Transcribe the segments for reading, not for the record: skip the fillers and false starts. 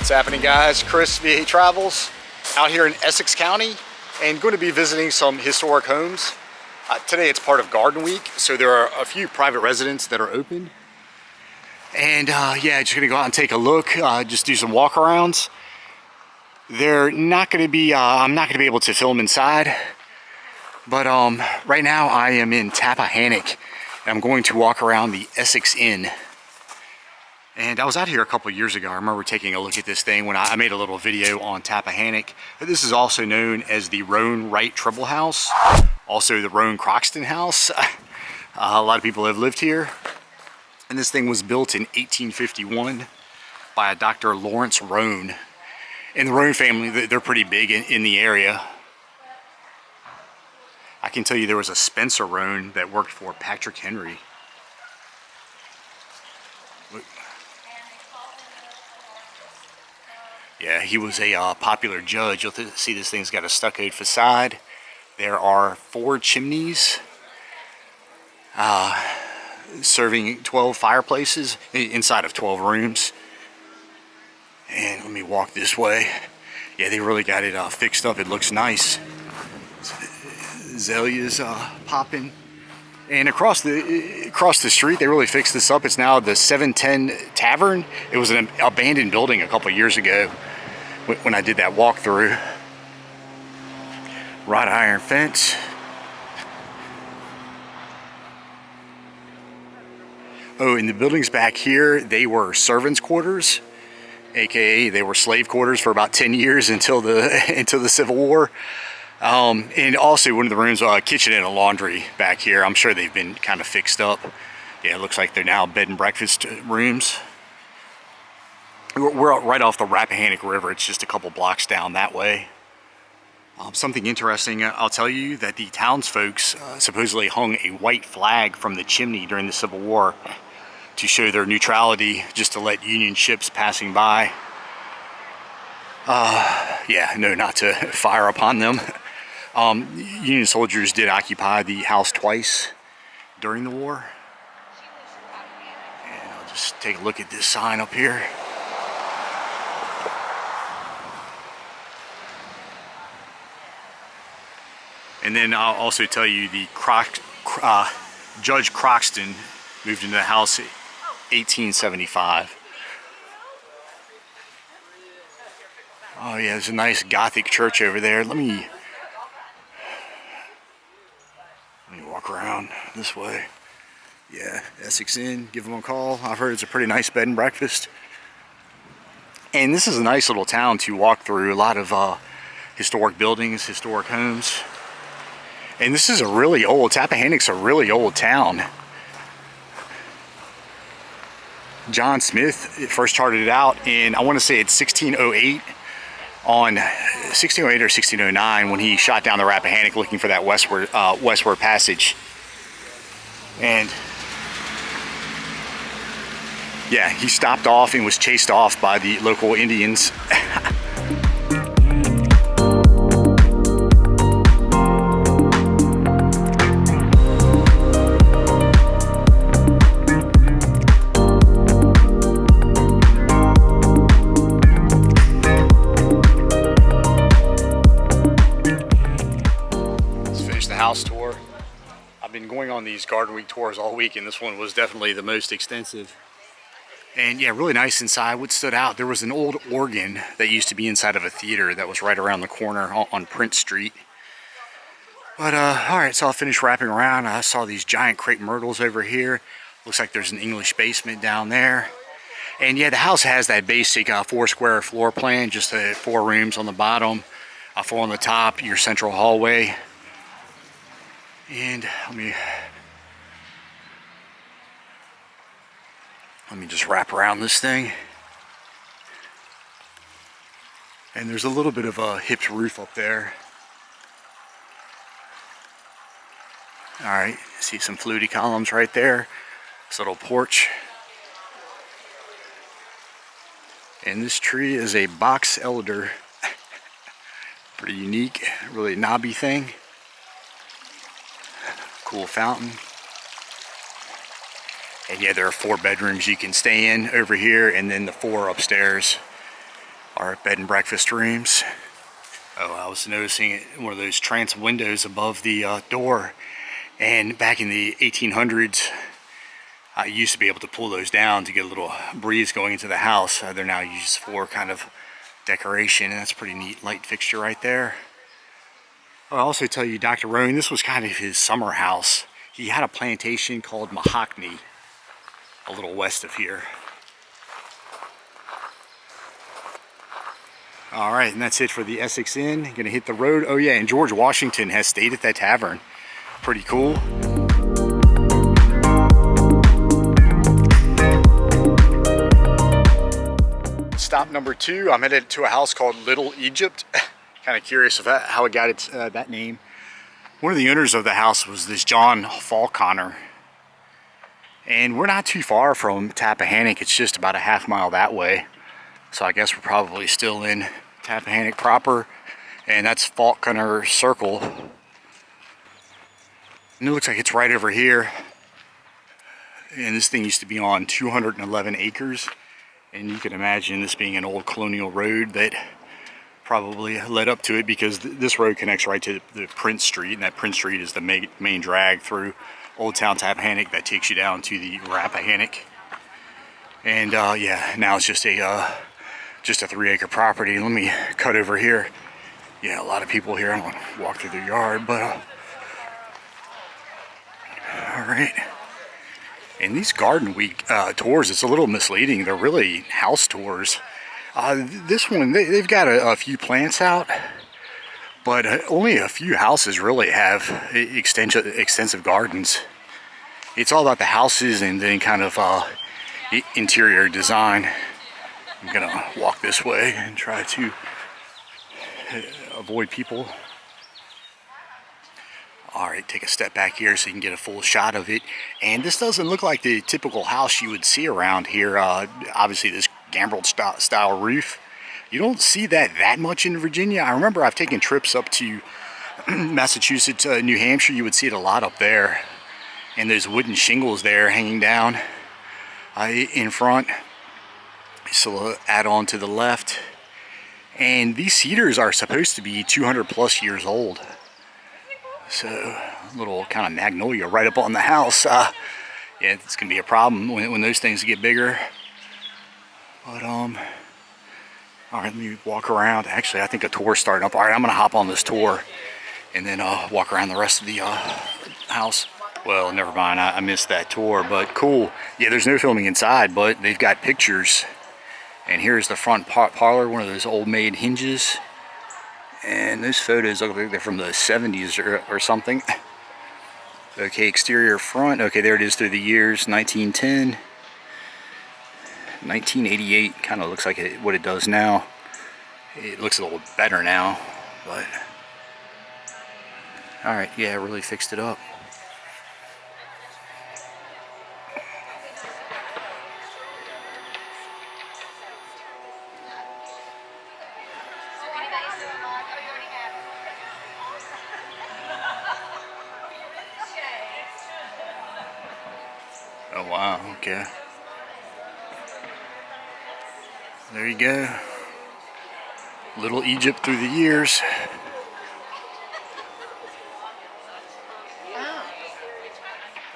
What's happening, guys? Chris, VA Travels, out here in Essex County, and going to be visiting some historic homes. Today it's part of Garden Week, so there are a few private residences that are open. And yeah, just gonna go out and take a look, just do some walk-arounds. They're not gonna be, I'm not gonna be able to film inside, but right now I am in Tappahannock, and I'm going to walk around the Essex Inn. And I was out here a couple years ago. I remember taking a look at this thing when I made a little video on Tappahannock. This is also known as the Roan Wright Treble House, also the Roan Croxton House. A lot of people have lived here. And this thing was built in 1851 by a Dr. Lawrence Roan. And the Roan family, they're pretty big in the area. I can tell you there was a Spencer Roan that worked for Patrick Henry. Yeah, he was a popular judge. You'll see this thing's got a stuccoed facade. There are 4 chimneys serving 12 fireplaces inside of 12 rooms. And let me walk this way. Yeah, they really got it fixed up. It looks nice. Azaleas popping. And across the street, they really fixed this up. It's now the 710 Tavern. It was an abandoned building a couple years ago when I did that walkthrough. Wrought iron fence. Oh, and the buildings back here, they were servants' quarters, aka they were slave quarters for about 10 years until the Civil War. And also one of the rooms, kitchen and a laundry back here. I'm sure they've been kind of fixed up. Yeah, it looks like they're now bed and breakfast rooms. We're right off the Rappahannock River. It's just a couple blocks down that way. Something interesting, I'll tell you, that the townsfolk supposedly hung a white flag from the chimney during the Civil War to show their neutrality, just to let Union ships passing by. Yeah, no, not to fire upon them. Union soldiers did occupy the house twice during the war. And I'll just take a look at this sign up here. And then I'll also tell you the Judge Croxton moved into the house in 1875. Oh yeah, there's a nice Gothic church over there. Let me walk around this way. Yeah, Essex Inn, give them a call. I've heard it's a pretty nice bed and breakfast. And this is a nice little town to walk through. A lot of historic buildings, historic homes. And this is a really old, Tappahannock's a really old town. John Smith first charted it out in, I want to say it's 1608. On 1608 or 1609, when he shot down the Rappahannock looking for that westward passage. And yeah, he stopped off and was chased off by the local Indians. House tour. I've been going on these Garden Week tours all week, and this one was definitely the most extensive. And yeah, really nice inside. What stood out, there was an old organ that used to be inside of a theater that was right around the corner on Prince Street. But alright, so I'll finish wrapping around. I saw these giant crepe myrtles over here. Looks like there's an English basement down there. And yeah, the house has that basic 4 square floor plan, just 4 rooms on the bottom, 4 on the top, your central hallway. And let me just wrap around this thing. And there's a little bit of a hipped roof up there. Alright, see some fluty columns right there. This little porch. And this tree is a box elder. Pretty unique, really knobby thing. Cool fountain. And yeah, there are 4 bedrooms you can stay in over here, and then the 4 upstairs. our bed and breakfast rooms. Oh, I was noticing one of those transom windows above the door, and back in the 1800s I used to be able to pull those down to get a little breeze going into the house. They're now used for kind of decoration, and that's a pretty neat light fixture right there. I'll also tell you, Dr. Roan, this was kind of his summer house. He had a plantation called Mahogany a little west of here. All right, and that's it for the Essex Inn. Gonna hit the road. Oh yeah, and George Washington has stayed at that tavern. Pretty cool. Stop number 2, I'm headed to a house called Little Egypt. Kind of curious of how it got its that name. One of the owners of the house was this John Falconer. And we're not too far from Tappahannock. It's just about a half mile that way. So I guess we're probably still in Tappahannock proper. And that's Falconer Circle. And it looks like it's right over here. And this thing used to be on 211 acres. And you can imagine this being an old colonial road that probably led up to it, because this road connects right to the Prince Street. And that Prince Street is the main drag through Old Town Tappahannock that takes you down to the Rappahannock. And yeah, now it's just a 3-acre property. Let me cut over here. Yeah, a lot of people here. I'm gonna walk through their yard, but all right. And these Garden Week tours, it's a little misleading. They're really house tours. This one, they've got a few plants out, but only a few houses really have extensive gardens. It's all about the houses and then kind of interior design. I'm gonna walk this way and try to avoid people. All right, take a step back here so you can get a full shot of it. And this doesn't look like the typical house you would see around here. Obviously this gambrel style roof. You don't see that much in Virginia. I remember I've taken trips up to Massachusetts, New Hampshire. You would see it a lot up there. And there's wooden shingles there hanging down in front. So add on to the left. And these cedars are supposed to be 200 plus years old. So a little kind of magnolia right up on the house. Yeah, it's gonna be a problem when those things get bigger. But all right, let me walk around. Actually, I think a tour's starting up. All right, I'm gonna hop on this tour and then walk around the rest of the house. Well, never mind, I missed that tour, but cool. Yeah, there's no filming inside, but they've got pictures. And here's the front parlor, one of those old maid hinges. And those photos look like they're from the 70s or something. Okay, exterior front. Okay, there it is through the years. 1910. 1988 kind of looks like what it does now. It looks a little better now, but all right, yeah, it really fixed it up. Oh wow, okay. There you go. Little Egypt through the years.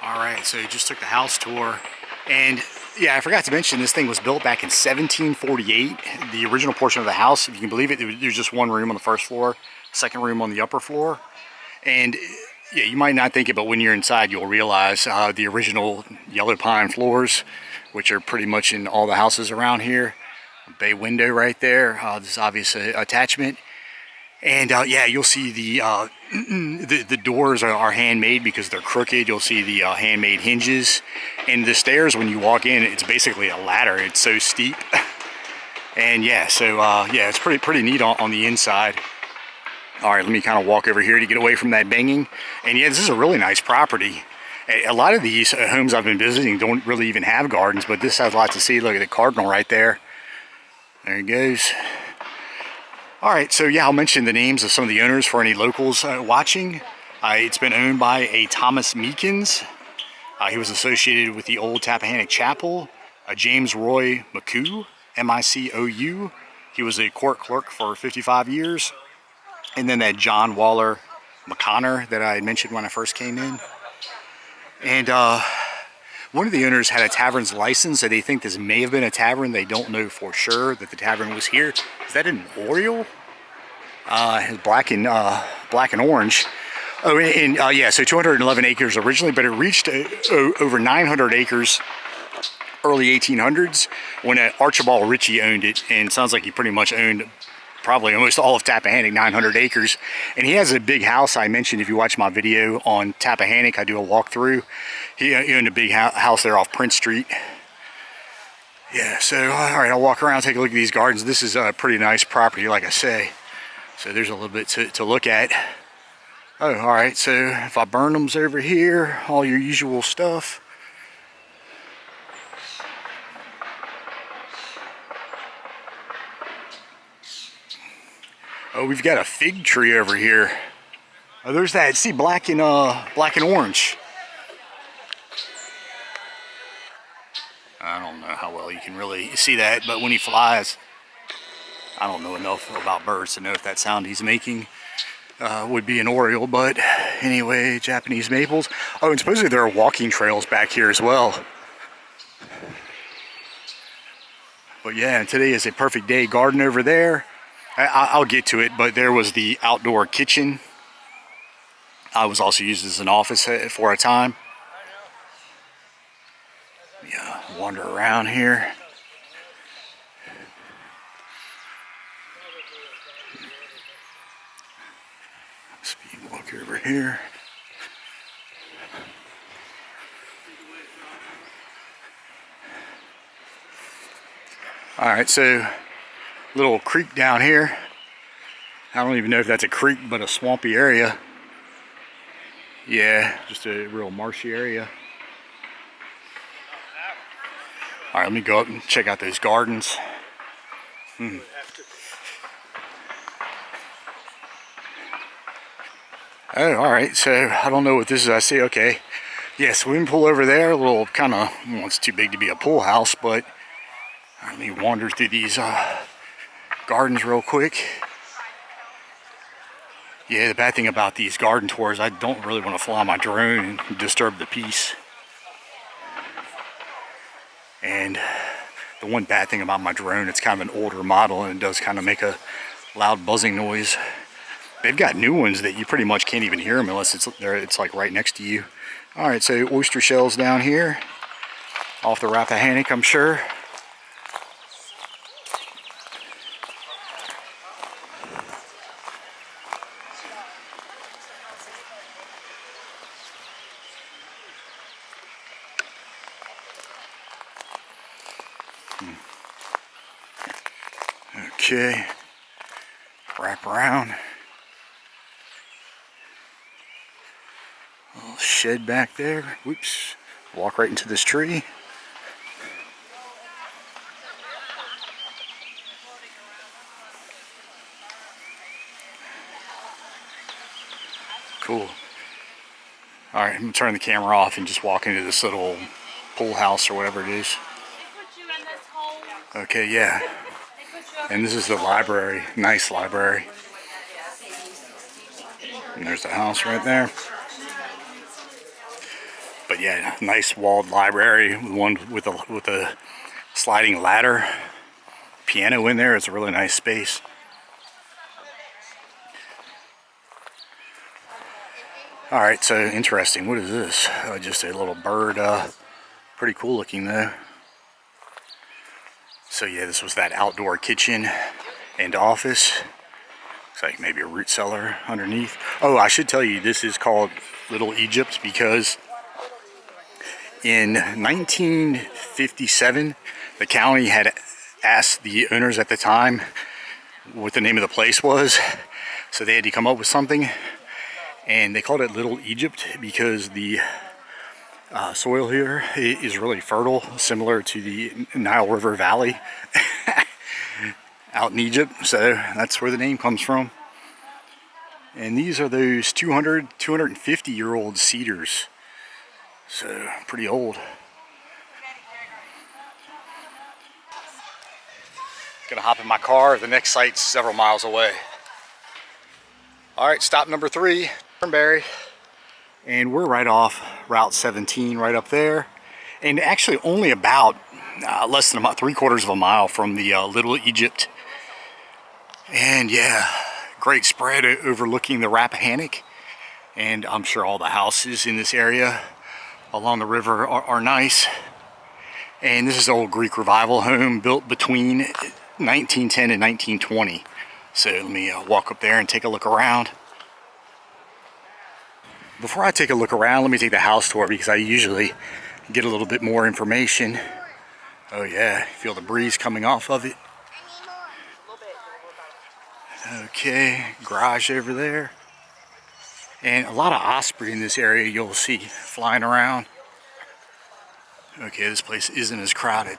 Alright, so you just took the house tour. And yeah, I forgot to mention this thing was built back in 1748. The original portion of the house, if you can believe it, there's just one room on the first floor, second room on the upper floor. And yeah, you might not think it, but when you're inside, you'll realize the original yellow pine floors, which are pretty much in all the houses around here. A bay window right there. This obvious attachment. And yeah, you'll see the doors are handmade because they're crooked. You'll see the handmade hinges. And the stairs, when you walk in, it's basically a ladder. It's so steep. And yeah, so yeah, it's pretty neat on the inside. All right, let me kind of walk over here to get away from that banging. And yeah, this is a really nice property. A lot of these homes I've been visiting don't really even have gardens, but this has lots to see. Look at the cardinal right there. There he goes. All right, so yeah, I'll mention the names of some of the owners for any locals watching. It's been owned by a Thomas Meekins. He was associated with the old Tappahannock Chapel. James Roy McCoo, M-I-C-O-U. He He was a court clerk for 55 years. And then that John Waller McConnor that I had mentioned when I first came in. And one of the owners had a tavern's license, so they think this may have been a tavern. They don't know for sure that the tavern was here. Is that an Oriole? It's black and orange. Oh, and yeah, so 211 acres originally, but it reached over 900 acres early 1800s when Archibald Ritchie owned it, and sounds like he pretty much owned probably almost all of Tappahannock, 900 acres. And he has a big house. I mentioned if you watch my video on Tappahannock, I do a walkthrough. He owned a big house there off Prince Street. Yeah, so all right, I'll walk around, take a look at these gardens. This is a pretty nice property, like I say. So there's a little bit to look at. Oh, all right, so if I Burnham's over here, all your usual stuff. Oh, we've got a fig tree over here. Oh, there's that. See, black and orange. I don't know how well you can really see that, but when he flies, I don't know enough about birds to know if that sound he's making would be an Oriole. But anyway, Japanese maples. Oh, and supposedly there are walking trails back here as well. But yeah, today is a perfect day. Garden over there. I'll get to it, but there was the outdoor kitchen. I was also used as an office for a time. Yeah, wander around here. Speed walk over here. All right, so little creek down here. I don't even know if that's a creek, but a swampy area. Yeah, just a real marshy area. All right, let me go up and check out those gardens. Oh, all right, so I don't know what this is. I see, okay. Yeah, swimming pool over there, a little kind of, well, it's too big to be a pool house, but let me wander through these gardens real quick. Yeah, the bad thing about these garden tours, I don't really want to fly my drone and disturb the peace. And the one bad thing about my drone, it's kind of an older model and it does kind of make a loud buzzing noise. They've got new ones that you pretty much can't even hear them unless it's like right next to you. All right, so oyster shells down here off the Rappahannock, I'm sure. Okay, wrap around. Little shed back there. Whoops, walk right into this tree. Cool. All right, I'm gonna turn the camera off and just walk into this little pool house or whatever it is. Okay, yeah. And this is the library, nice library. And there's the house right there. But yeah, nice walled library, one with a sliding ladder. Piano in there. It's a really nice space. All right, so interesting. What is this? Just a little bird. Pretty cool looking though. So yeah, this was that outdoor kitchen and office. Looks like maybe a root cellar underneath. Oh, I should tell you, this is called Little Egypt because in 1957, the county had asked the owners at the time what the name of the place was. So they had to come up with something. And they called it Little Egypt because the soil here is really fertile, similar to the Nile River Valley out in Egypt. So that's where the name comes from. And these are those 250-year-old cedars. So pretty old. Gonna hop in my car. The next site's several miles away. All right, stop number 3, Thornbury. And we're right off Route 17, right up there. And actually only about less than about 3/4 of a mile from the Little Egypt. And yeah, great spread overlooking the Rappahannock. And I'm sure all the houses in this area along the river are nice. And this is an old Greek revival home built between 1910 and 1920. So let me walk up there and take a look around. Before I take a look around, let me take the house tour because I usually get a little bit more information. Oh yeah, feel the breeze coming off of it. Okay, garage over there. And a lot of osprey in this area you'll see flying around. Okay, this place isn't as crowded.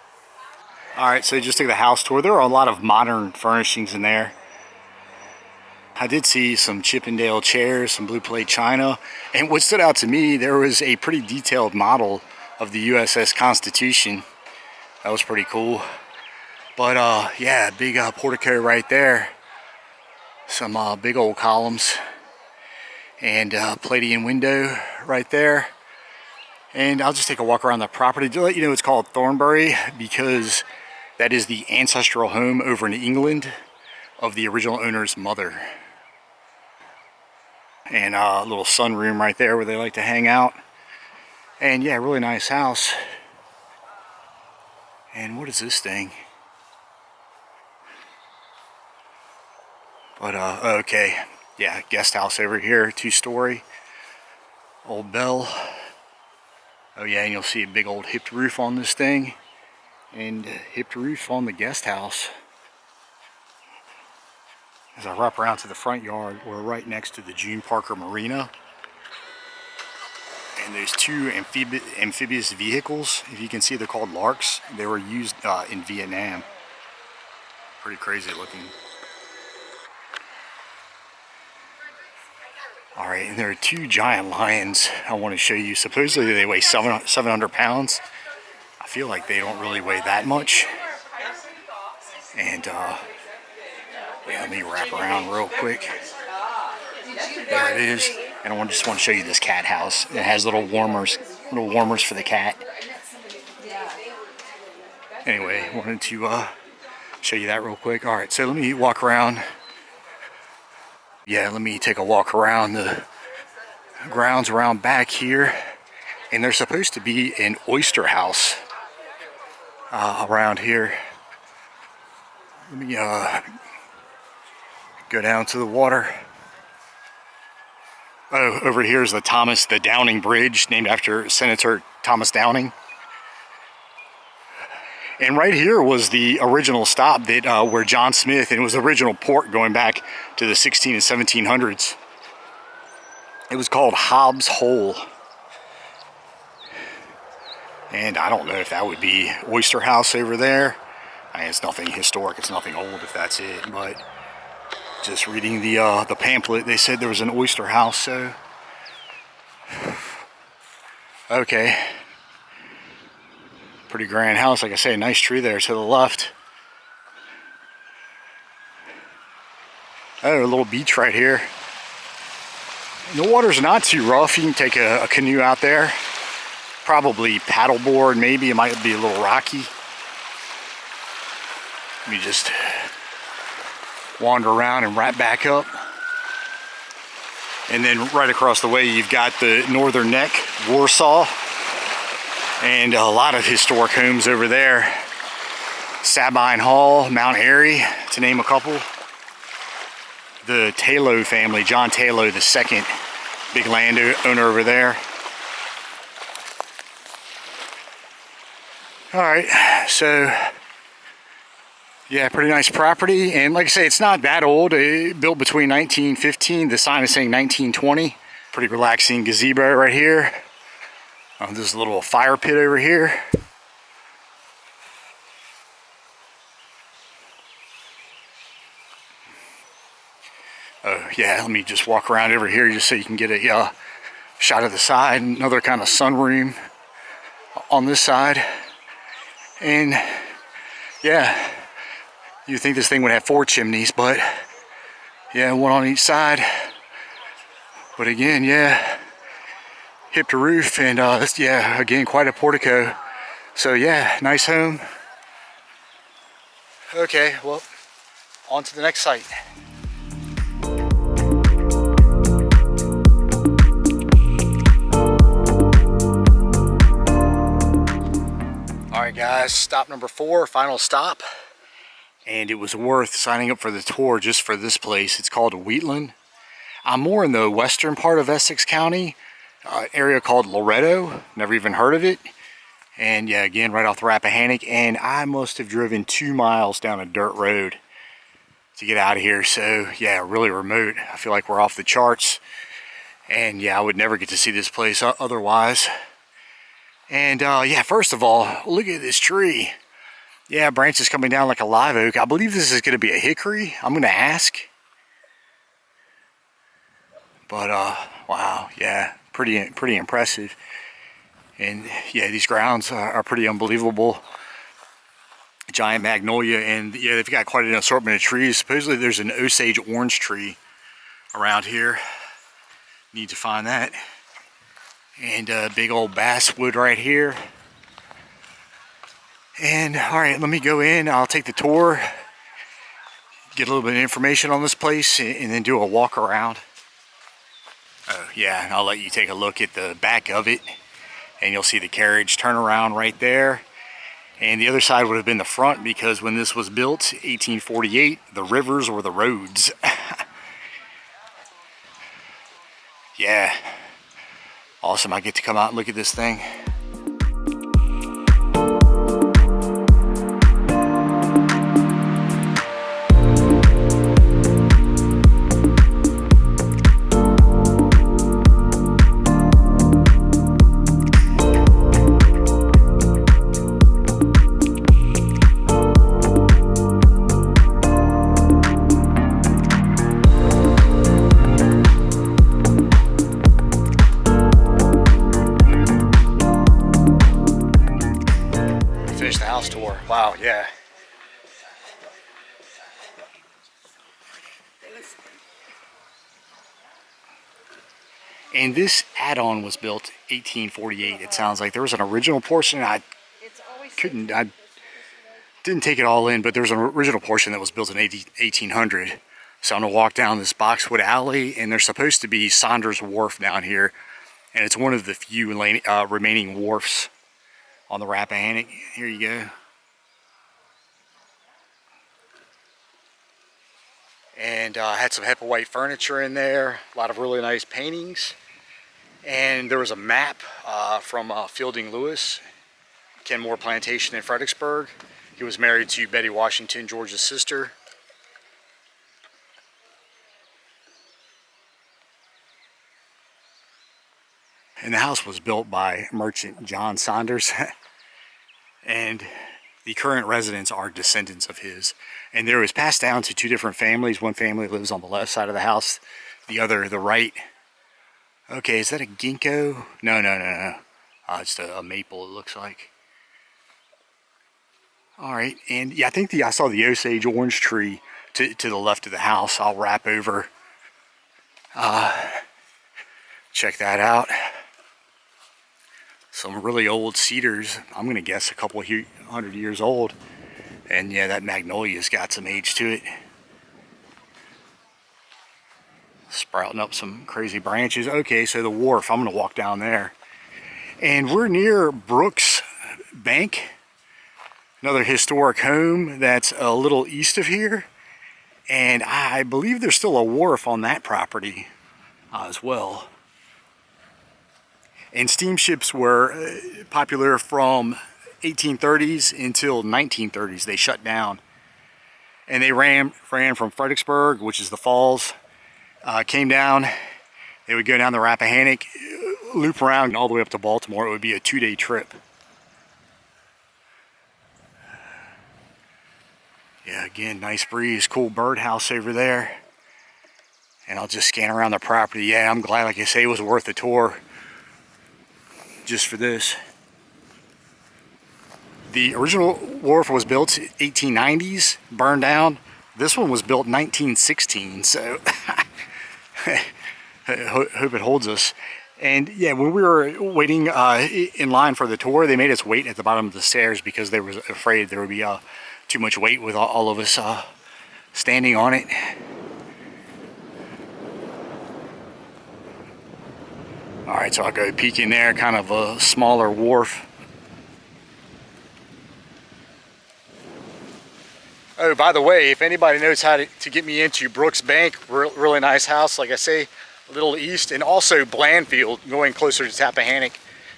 Alright, so just took the house tour. There are a lot of modern furnishings in there. I did see some Chippendale chairs, some blue plate china, and what stood out to me, there was a pretty detailed model of the USS Constitution. That was pretty cool. But yeah, big portico right there. Some big old columns. And Palladian window right there. And I'll just take a walk around the property to let you know it's called Thornbury because that is the ancestral home over in England of the original owner's mother. And a little sunroom right there where they like to hang out. And yeah, really nice house. And what is this thing? But okay, yeah, guest house over here, 2-story. Old bell. Oh yeah, and you'll see a big old hipped roof on this thing. And hipped roof on the guest house. As I wrap around to the front yard, we're right next to the June Parker Marina. And there's 2 amphibious vehicles. If you can see, they're called Larks. They were used in Vietnam. Pretty crazy looking. Alright, and there are 2 giant lions I want to show you. Supposedly they weigh 700 pounds. I feel like they don't really weigh that much. And yeah, let me wrap around real quick. There it is. And I just want to show you this cat house. It has little warmers for the cat. Anyway, wanted to show you that real quick. All right, so let me walk around. Yeah, let me take a walk around the grounds around back here. And there's supposed to be an oyster house around here. Let me go down to the water. Oh, over here is the Downing Bridge, named after Senator Thomas Downing. And right here was the original stop that where John Smith, and it was the original port going back to the 16 and 1700s. It was called Hobbs Hole. And I don't know if that would be Oyster House over there. I mean, it's nothing historic, it's nothing old if that's it, but just reading the pamphlet, they said there was an oyster house, so okay. Pretty grand house, like I say, a nice tree there to the left. Oh, a little beach right here. The water's not too rough. You can take a canoe out there. Probably paddleboard, maybe. It might be a little rocky. Let me just wander around and right back up. And then right across the way, you've got the Northern Neck, Warsaw. And a lot of historic homes over there. Sabine Hall, Mount Airy, to name a couple. The Taylor family, John Taylor II, big landowner over there. All right, so yeah, pretty nice property. And like I say, it's not that old. It built between 1915. The sign is saying 1920. Pretty relaxing gazebo right here. There's a little fire pit over here. Oh yeah, let me just walk around over here just so you can get a shot of the side. Another kind of sunroom on this side. And yeah, You'd think this thing would have 4 chimneys, but yeah, one on each side. But again, yeah, hip to roof, and yeah, again, quite a portico. So yeah, nice home. Okay, well, on to the next site. All right, guys, stop number 4, final stop. And it was worth signing up for the tour just for this place. It's called Wheatland. I'm more in the western part of Essex County, area called Loretto. Never even heard of it. And yeah, again, right off the Rappahannock. And I must have driven 2 miles down a dirt road to get out of here. So yeah, really remote. I feel like we're off the charts. And yeah, I would never get to see this place otherwise. And yeah, first of all, look at this tree. Yeah, branches coming down like a live oak. I believe this is going to be a hickory. I'm going to ask. But wow, yeah, pretty impressive. And yeah, these grounds are pretty unbelievable. Giant magnolia, and yeah, they've got quite an assortment of trees. Supposedly there's an Osage orange tree around here. Need to find that. And big old basswood right here. And all right, let me go in. I'll take the tour, get a little bit of information on this place, and then do a walk around. Oh yeah, I'll let you take a look at the back of it, and you'll see the carriage turnaround right there. And the other side would have been the front, because when this was built, 1848, the rivers were the roads. Yeah, awesome. I get to come out and look at this thing. The house tour. Wow, yeah. And this add-on was built 1848. It sounds like there was an original portion. I didn't take it all in, but there was an original portion that was built in 1800. So I'm gonna walk down this boxwood alley, and there's supposed to be Saunders Wharf down here, and it's one of the few remaining wharfs on the Rappahannock. Here you go. And had some Hepplewhite furniture in there, a lot of really nice paintings. And there was a map from Fielding Lewis, Kenmore Plantation in Fredericksburg. He was married to Betty Washington, George's sister. And the house was built by merchant John Saunders. And the current residents are descendants of his. And there was passed down to 2 different families. One family lives on the left side of the house, the other the right. Okay, is that a ginkgo? No. It's a maple, it looks like. All right, and yeah, I think I saw the Osage orange tree to the left of the house. I'll wrap over. Check that out. Some really old cedars. I'm gonna guess a couple 100 years old. And yeah, that magnolia's got some age to it. Sprouting up some crazy branches. Okay, so the wharf, I'm gonna walk down there. And we're near Brooks Bank, another historic home that's a little east of here. And I believe there's still a wharf on that property as well. And steamships were popular from 1830s until 1930s. They shut down. And they ran from Fredericksburg, which is the falls, came down. They would go down the Rappahannock, loop around all the way up to Baltimore. It would be a 2-day trip. Yeah, again, nice breeze, cool birdhouse over there. And I'll just scan around the property. Yeah, I'm glad, like I say, it was worth the tour just for this. The original wharf was built 1890s, burned down. This one was built 1916, so hope it holds us. And yeah, when we were waiting in line for the tour, they made us wait at the bottom of the stairs because they were afraid there would be too much weight with all of us standing on it. All right, so I'll go peek in there, kind of a smaller wharf. Oh, by the way, if anybody knows how to get me into Brooks Bank, really nice house, like I say, a little east, and also Blandfield, going closer to Tappahannock.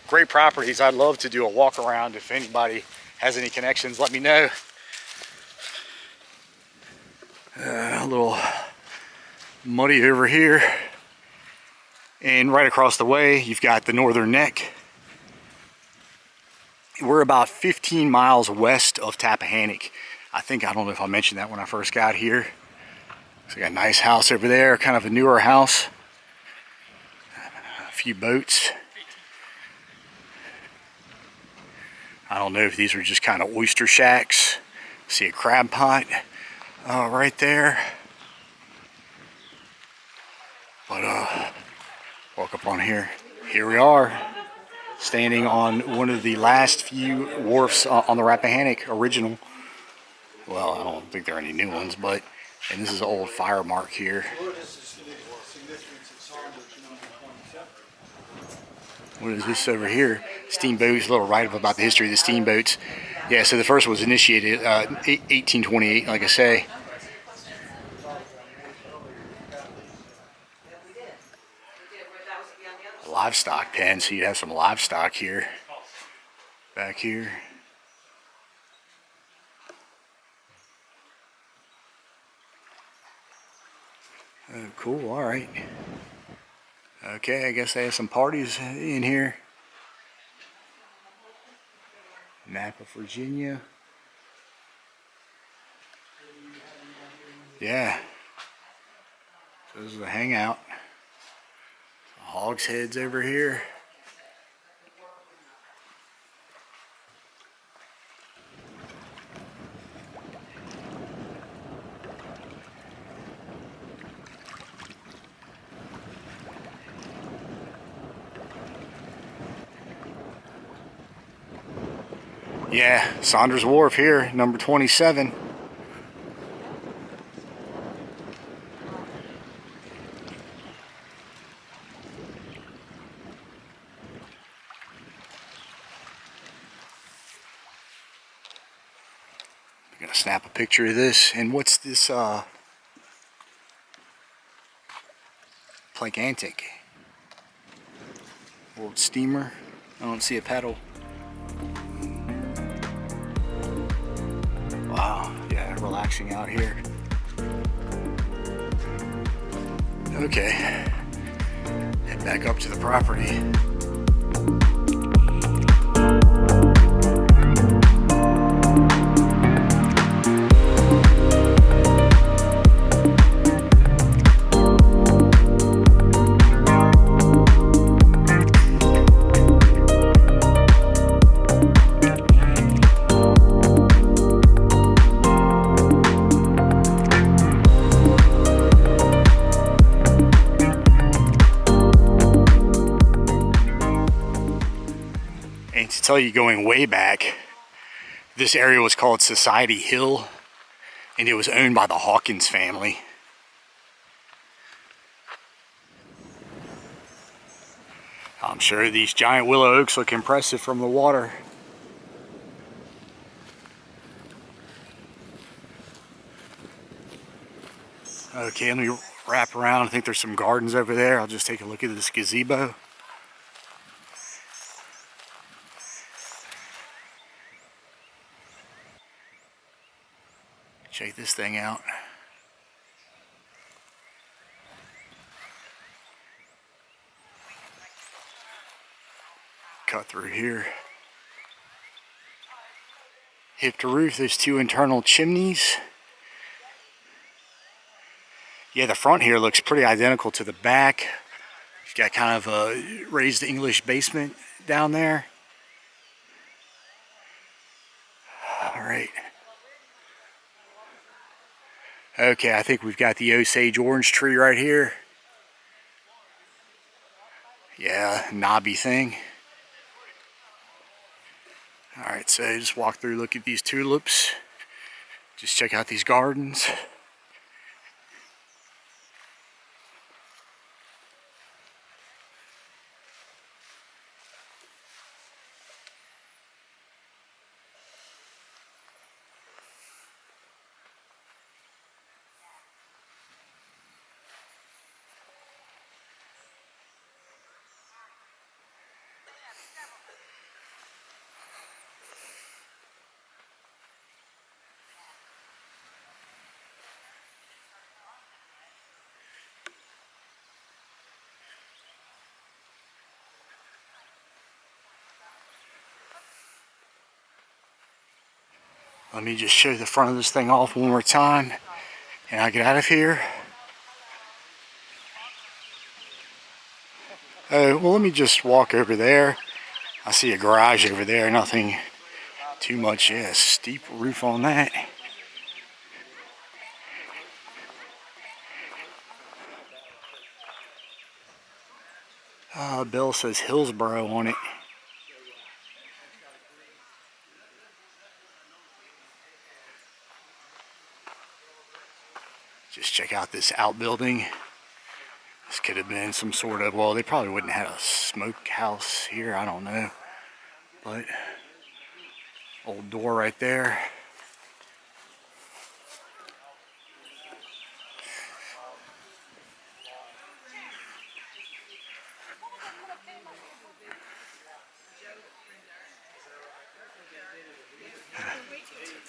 Great properties. I'd love to do a walk around. If anybody has any connections, let me know. A little muddy over here. And right across the way, you've got the Northern Neck. We're about 15 miles west of Tappahannock. I don't know if I mentioned that when I first got here. So we got a nice house over there, kind of a newer house. A few boats. I don't know if these are just kind of oyster shacks. See a crab pot right there. But walk up on here. Here we are, standing on one of the last few wharfs on the Rappahannock original. Well, I don't think there are any new ones, but, and this is an old fire mark here. What is this over here? Steamboats, a little write-up about the history of the steamboats. Yeah, so the first was initiated 1828, like I say. A livestock pen, so you'd have some livestock here. Back here. Oh, cool, all right. Okay, I guess they have some parties in here. Map of Virginia. Yeah. So this is a hangout. Hogsheads over here. Yeah, Saunders Wharf here, number 27. I'm gonna snap a picture of this. And what's this Plankantic? Old steamer. I don't see a pedal. Wow, yeah, relaxing out here. Okay, head back up to the property. And to tell you, going way back, this area was called Society Hill, and it was owned by the Hawkins family. I'm sure these giant willow oaks look impressive from the water. Okay, let me wrap around. I think there's some gardens over there. I'll just take a look at this gazebo. Check this thing out. Cut through here. Hip to roof, there's two internal chimneys. Yeah, the front here looks pretty identical to the back. You've got kind of a raised English basement down there. right. Okay, I think we've got the Osage orange tree right here. Yeah, knobby thing. Alright, so just walk through, look at these tulips. Just check out these gardens. Let me just show the front of this thing off one more time and I get out of here. Oh, well, let me just walk over there. I see a garage over there, nothing too much. Yeah, steep roof on that. Bill says Hillsboro on it. Just check out this outbuilding. This could have been some sort of, well, they probably wouldn't have had a smokehouse here, I don't know. But, old door right there.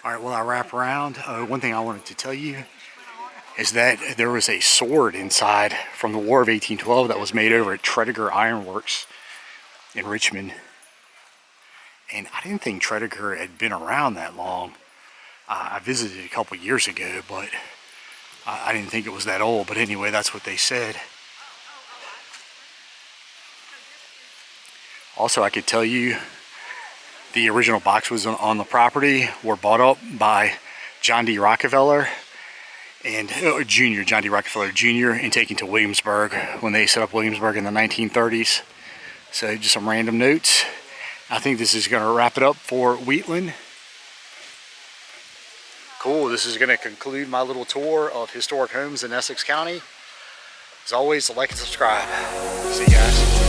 Alright, well, I wrap around. One thing I wanted to tell you is that there was a sword inside from the War of 1812 that was made over at Tredegar Iron Works in Richmond. And I didn't think Tredegar had been around that long. I visited a couple years ago, but I didn't think it was that old. But anyway, that's what they said. Also, I could tell you the original boxes on the property were bought up by John D. Rockefeller and John D. Rockefeller Jr. and taken to Williamsburg when they set up Williamsburg in the 1930s. So just some random notes. I think this is going to wrap it up for Wheatland. Cool, this is going to conclude my little tour of historic homes in Essex County. As always, like and subscribe. See you guys.